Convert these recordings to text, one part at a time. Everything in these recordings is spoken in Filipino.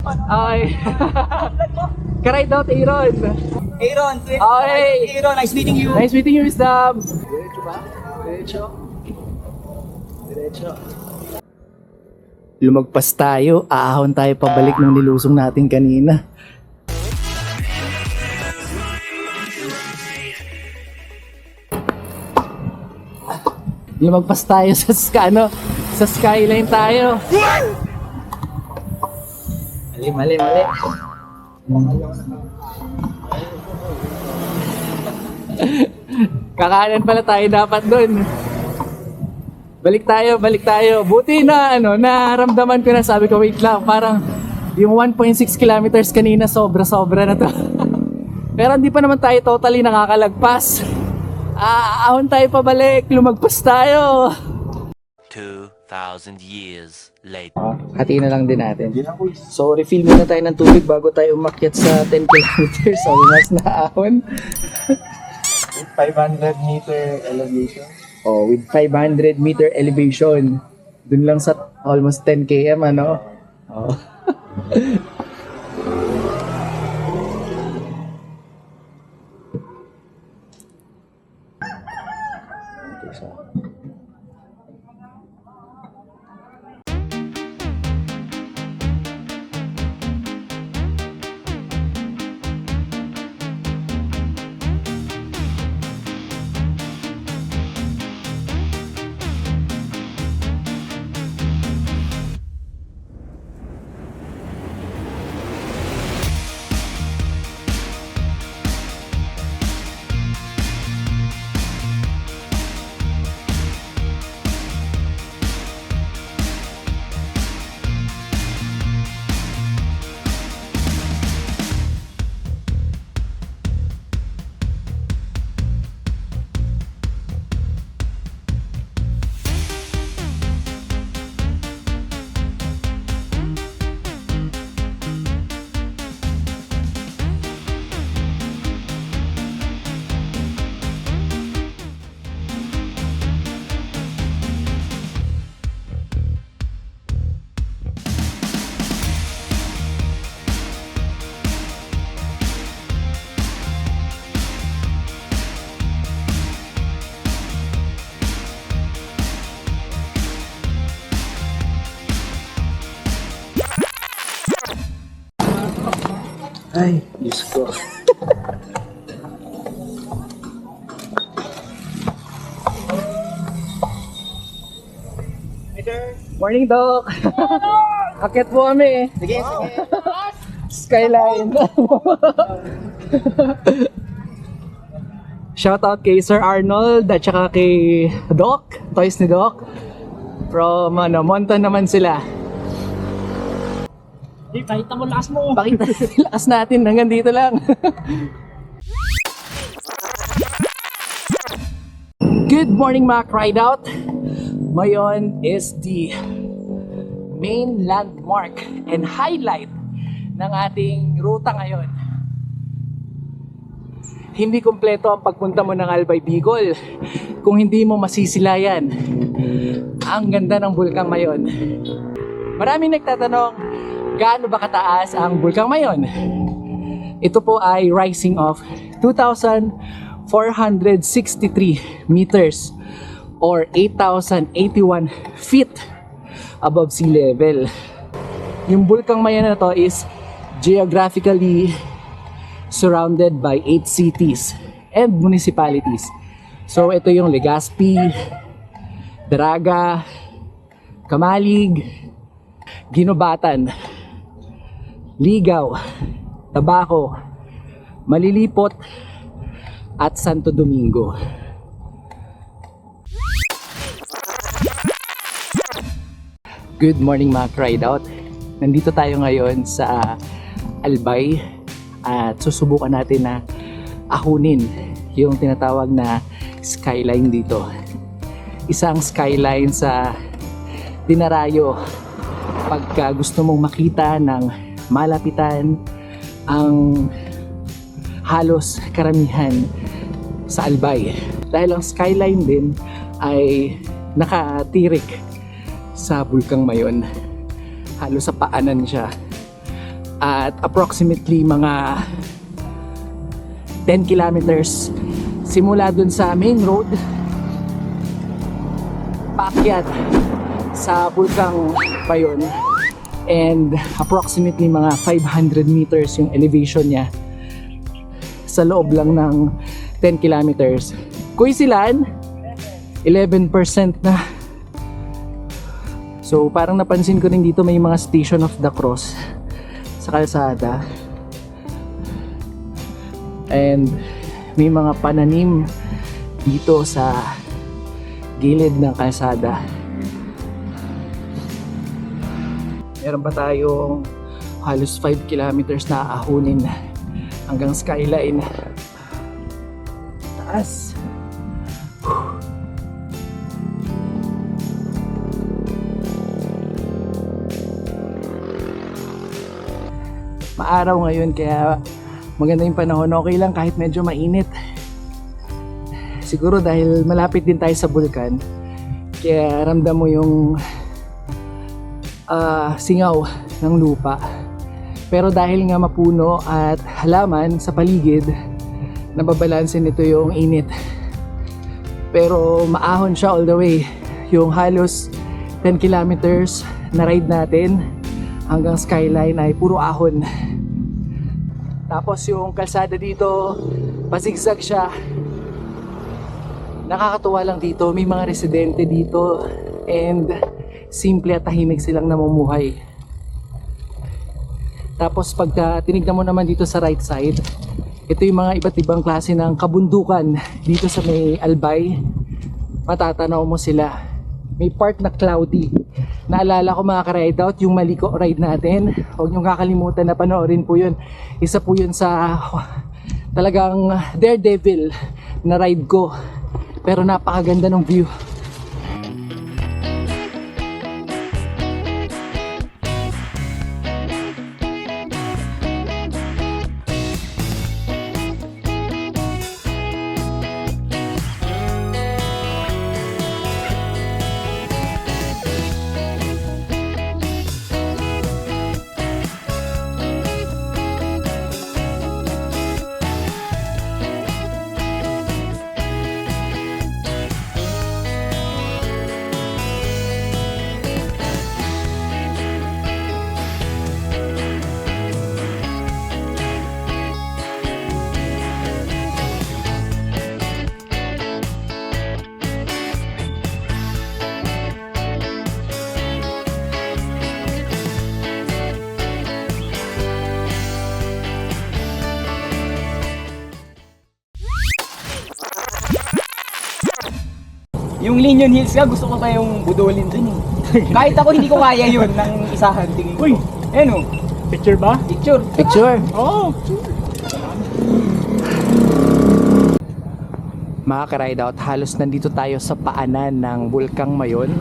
Okay. Ka-ride out, Aaron. Aaron, Okay. Aaron, nice meeting you. Nice meeting you, Wisdom. Diretso ba? Diretso. Diretso. Lumagpas tayo, aahon tayo pabalik ng nilusong natin kanina. Lumagpas tayo sa sa skyline tayo. Mali. Kakanan pala tayo dapat doon. Balik tayo. Buti na naramdaman ko na, sabi ko wait lang, parang yung 1.6 kilometers kanina sobra na to. Pero hindi pa naman tayo totally nakakalagpas. Ahon tayo pabalik, lumagpas tayo. 2,000 years later. Hatiin na lang din natin. So refill muna tayo ng tubig bago tayo umakyat sa 10 kilometers. So mas na ahon. 500 meter elevation. Oh, with 500 meter elevation. Dun lang sa almost 10 km, ano? Oh. Ay, Diyos ko. Morning, Doc. Akit po kami. Sige. Skyline. Shoutout kay Sir Arnold at saka kay Doc, Toys ni Doc. From Monta naman sila. Pakita mo lakas mo. Pakita lakas natin hanggang dito lang. Good morning mga ride out. Ngayon is the main landmark and highlight ng ating ruta ngayon. Hindi kumpleto ang pagpunta mo ng Albay Bicol kung hindi mo masisilayan ang ganda ng Bulkang Mayon. Maraming nagtatanong, gaano ba kataas ang Bulkang Mayon? Ito po ay rising of 2,463 meters or 8,081 feet above sea level. Yung Bulkang Mayon na to is geographically surrounded by 8 cities and municipalities. So ito yung Legazpi, Daraga, Kamalig, Ginobatan, Ligaw, Tabaco, Malilipot, at Santo Domingo. Good morning mga ride out. Nandito tayo ngayon sa Albay at susubukan natin na ahunin yung tinatawag na skyline dito. Isang skyline sa dinarayo pagka gusto mong makita ng malapitan ang halos karamihan sa Albay. Dahil ang skyline din ay nakatirik sa Bulkang Mayon. Halos sa paanan siya. at approximately mga 10 kilometers simula dun sa main road paakyat sa Bulkang Mayon, and approximately mga 500 meters yung elevation niya sa loob lang ng 10 kilometers. Kuisilan 11% na. So parang napansin ko rin dito may mga Station of the Cross sa kalsada, and may mga pananim dito sa gilid ng kalsada. Meron pa tayong halos 5 kilometers na aahunin hanggang skyline. Taas. Maaraw ngayon kaya maganda yung panahon. Okay lang kahit medyo mainit. Siguro dahil malapit din tayo sa bulkan, kaya ramdam mo yung singaw ng lupa. Pero dahil nga mapuno at halaman sa paligid, nababalansin nito yung init. Pero maahon siya all the way. Yung halos 10 kilometers na ride natin hanggang skyline ay puro ahon. Tapos yung kalsada dito, pasigzag siya. Nakakatuwa lang dito, may mga residente dito and simple at tahimik silang namumuhay. Tapos pagka tinignan mo naman dito sa right side, ito yung mga iba't ibang klase ng kabundukan dito sa may Albay. Matatanaw mo sila. May part na cloudy. Naalala ko mga ka-ride out, yung Maliko ride natin. Huwag niyong kakalimutan na panoorin po yun. Isa po yun sa talagang daredevil na ride ko. Pero napakaganda ng view. Yung Linion Hills nga, gusto ko pa yung budulin dun eh. Kahit ako hindi ko kaya yun ng isahan tingin ko. Uy! Ano? Picture ba? Picture. Picture. Oh! Mga ka-ride out, halos nandito tayo sa paanan ng Bulkang Mayon.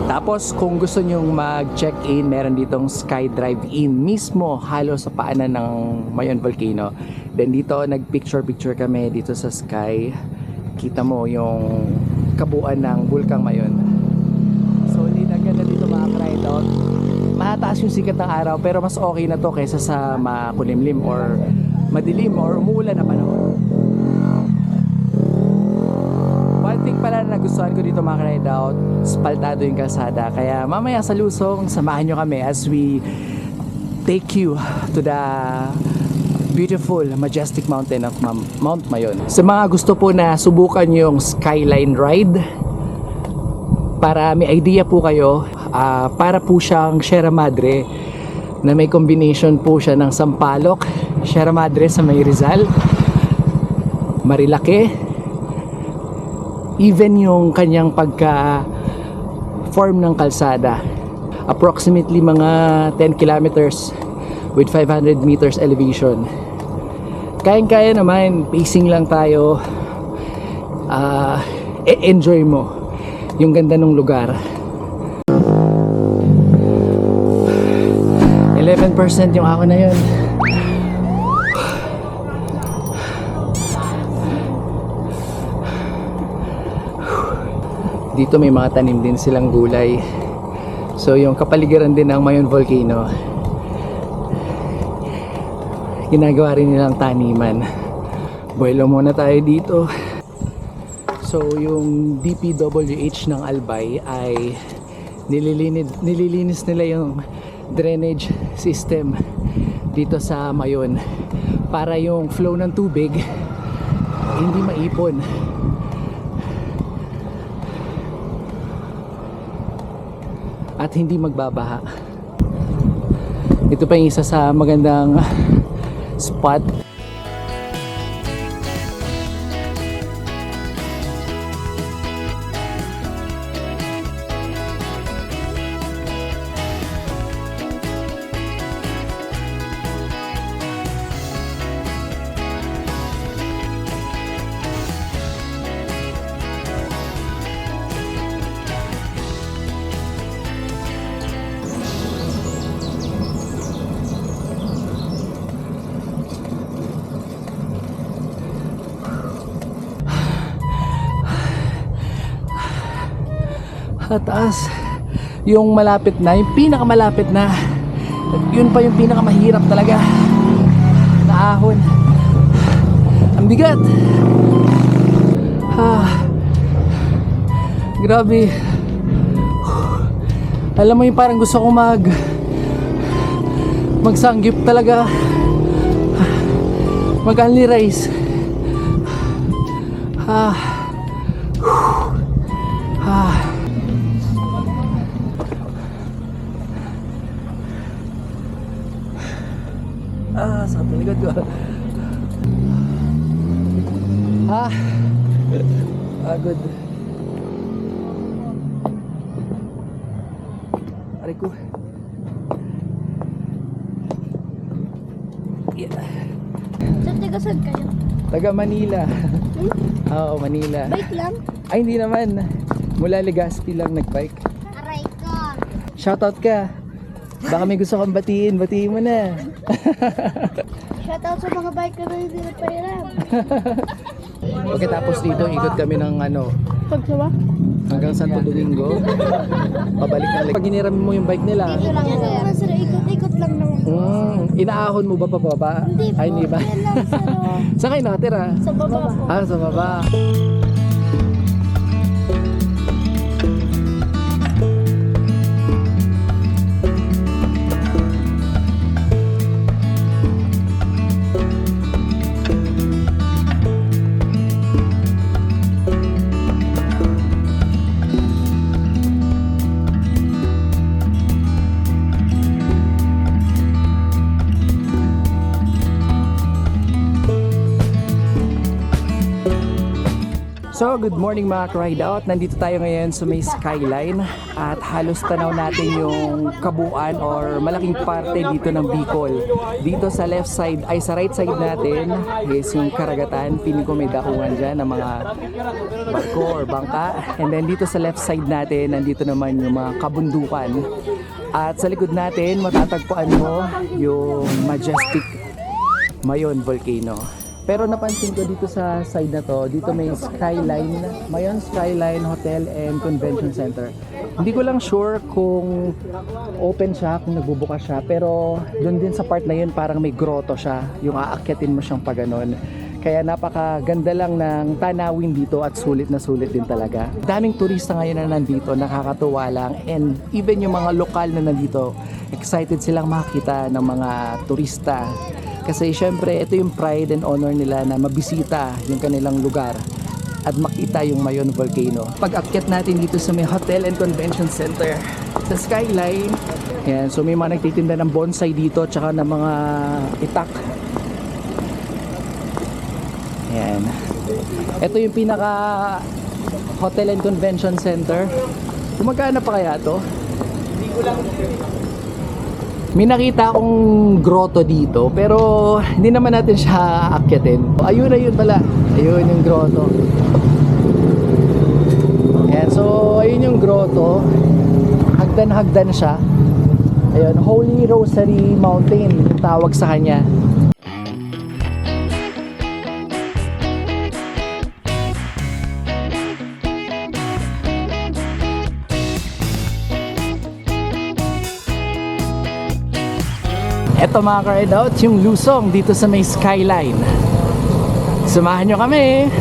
Tapos kung gusto nyong mag-check-in, meron ditong Sky Drive-In mismo halos sa paanan ng Mayon Volcano. Then dito nag-picture-picture kami dito sa Sky. Kita mo yung kabuuan ng Bulkang Mayon. So hindi na ganda dito mga ka-ride out. Mataas yung sikat ng araw pero mas okay na to kaysa sa makulimlim or madilim or umuulan na panahon. One thing pala na nagustuhan ko dito mga ka-ride out, spaltado yung kalsada. Kaya mamaya sa Lusong, samahan nyo kami as we take you to the beautiful, majestic mountain of Mount Mayon. Sa mga gusto po na subukan yung Skyline Ride, para may idea po kayo, para po siyang Sierra Madre na may combination po siya ng Sampaloc, Sierra Madre sa may Rizal, Marilake, even yung kanyang pagka form ng kalsada, approximately mga 10 kilometers with 500 meters elevation. Kayang-kaya naman, pacing lang tayo. Enjoy mo yung ganda ng lugar. 11% yung ako na yun. Dito may mga tanim din silang gulay. So yung kapaligiran din ng Mayon Volcano. ginagawa rin nilang taniman. Buwelo muna tayo dito. So yung DPWH ng Albay ay nililinis nila yung drainage system dito sa Mayon para yung flow ng tubig hindi maipon. At hindi magbabaha. Ito pa yung isa sa magandang spot. Taas yung malapit na, yung pinakamalapit na, yun pa yung pinakamahirap talaga na ahon. Ang bigat. Grabe. Alam mo yung parang gusto kong magsanggip talaga, mag-only rise. Sakit na likod ko. Good. Aray ko. Yeah. Saan kayo? Taga Manila. Oo, Manila. Bike lang? Ay, hindi naman. Mula Legazpi lang nag-bike. Aray ko. Shoutout ka. Baka may gusto kang batiin mo na. Shoutout sa mga biker na hindi nagpahiram. Okay, tapos dito ikot kami ng Pagsawa? hanggang Santo Domingo. Pabalik na lang. Pag hiniram mo yung bike nila, Dito lang sir. Sir, ikot-ikot lang naman. inaahon mo ba pababa? Hindi po. Ay, hindi ba? Yan lang sir. Saan kayo nakatira? Sa baba po. Sa baba. So, good morning mga ka-ride out. Nandito tayo ngayon sa may skyline at halos tanaw natin yung kabuuan or malaking parte dito ng Bicol. Dito sa left side, ay sa right side natin is yung karagatan. Piling ko may daungan dyan ng mga barko or bangka. And then dito sa left side natin, nandito naman yung mga kabundukan. At sa likod natin, matatagpuan mo yung majestic Mayon Volcano. Pero napansin ko dito sa side na to, dito may Skyline, Mayon Skyline Hotel and Convention Center. Hindi ko lang sure kung open siya, kung nagbubukas siya, pero doon din sa part na yun parang may grotto siya, yung aakyatin mo siyang paganon. Kaya napakaganda lang ng tanawin dito at sulit na sulit din talaga. Daming turista ngayon na nandito, nakakatuwa lang, and even yung mga lokal na nandito, excited silang makita ng mga turista. Kasi syempre ito yung pride and honor nila na mabisita yung kanilang lugar at makita yung Mayon Volcano. Pag-akyat natin dito sa may Hotel and Convention Center sa Skyline, yan, so may mga nagtitinda ng bonsai dito tsaka ng mga itak. Yan. Ito yung pinaka Hotel and Convention Center. Kumagana pa kaya to? Hindi ko lang. May nakita akong grotto dito pero hindi naman natin siya aakyatin. Ayun pala. Ayun yung grotto. Ayan, so ayun yung grotto. Hagdan siya. Ayun, Holy Rosary Mountain yung tawag sa kanya. Eto mga ka-ride out, yung lusong dito sa may skyline. Samahan nyo kami.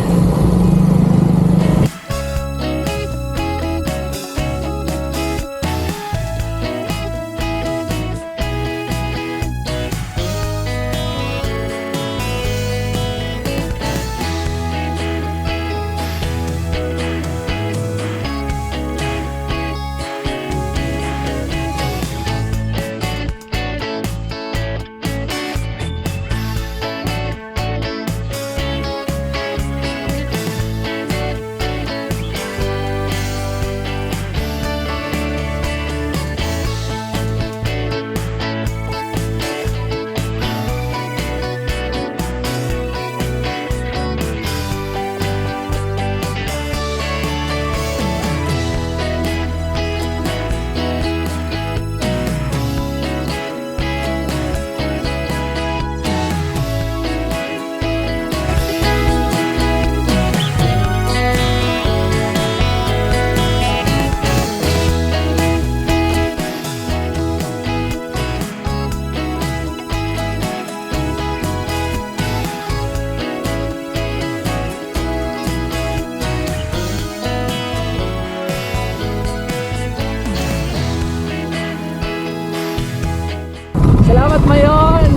Salamat Mayon!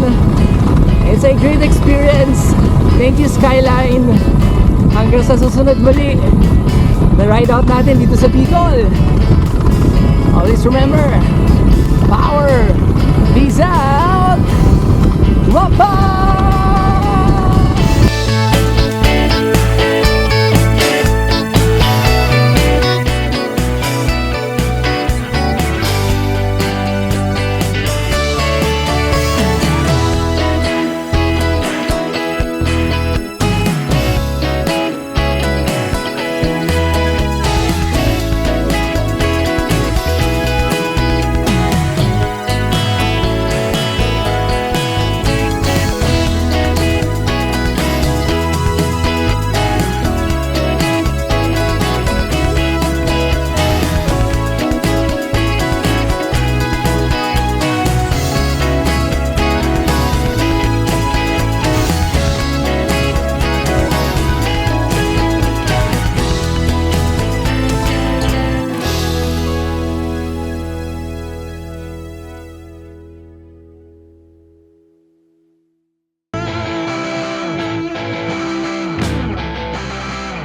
It's a great experience. Thank you Skyline. Hanggang sa susunod muli. The ride out natin dito sa Bicol. Always remember, power, visa!